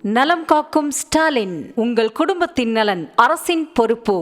நலம் காக்கும் ஸ்டாலின், உங்கள் குடும்பத்தின் நலன் அரசின் பொறுப்பு.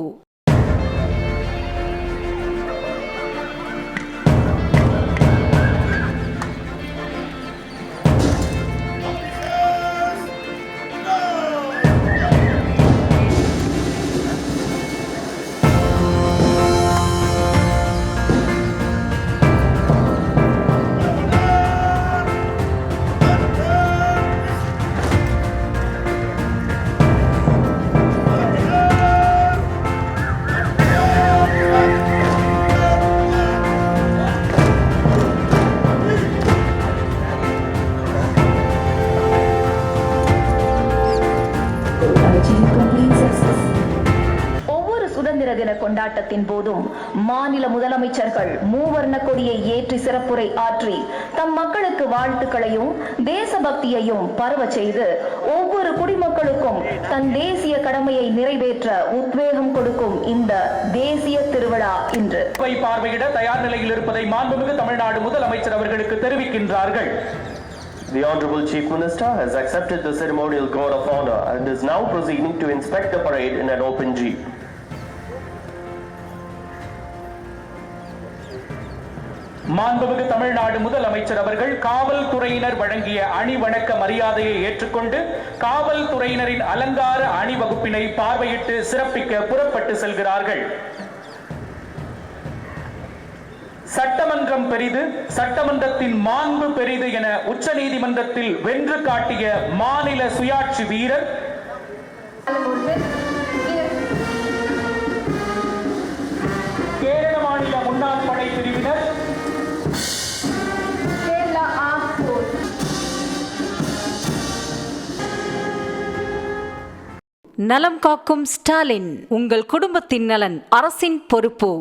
ஒவ்வொரு சுதந்திர தின கொண்டாட்டத்தின் போதும் மாநில முதலமைச்சர்கள் மூவர்ண கொடியை ஏற்றி சிறப்புரை ஆற்றி தம் மக்களுக்கு வாழ்த்துக்களையும் தேசபக்தியையும் பரவ செய்து ஒவ்வொரு குடிமக்களுக்கும் தன் தேசிய கடமையை நிறைவேற்ற உத்வேகம் கொடுக்கும் இந்த தேசிய திருவிழா இன்று பார்வையிட தயார் நிலையில் இருப்பதை மாண்புமிகு தமிழ்நாடு முதலமைச்சர் அவர்களுக்கு தெரிவிக்கின்றார்கள். The Honorable Chief Minister has accepted the ceremonial code of honor and is now proceeding to inspect the parade in an open jeep. மாண்புமிகு தமிழ்நாடு முதலமைச்சர் அவர்கள் காவல்துறையினர் வழங்கிய அணிவணக்க மரியாதையை ஏற்றுக்கொண்டு காவல்துறையினரின் அலங்கார அணிவகுப்பினை பார்வையிட்டு சிறப்பிக்க புறப்பட்டு செல்கிறார்கள். சட்டமன்றம் பெரிது, சட்டமன்றத்தின் மாண்பு பெரிது என உச்ச நீதிமன்றத்தில் வென்று காட்டிய மாநில சுயாட்சி வீரர் கேரள மாநில முன்னாள் படை பிரிவினர் நலம் காக்கும் ஸ்டாலின், உங்கள் குடும்பத்தின் நலன் அரசின் பொறுப்பு.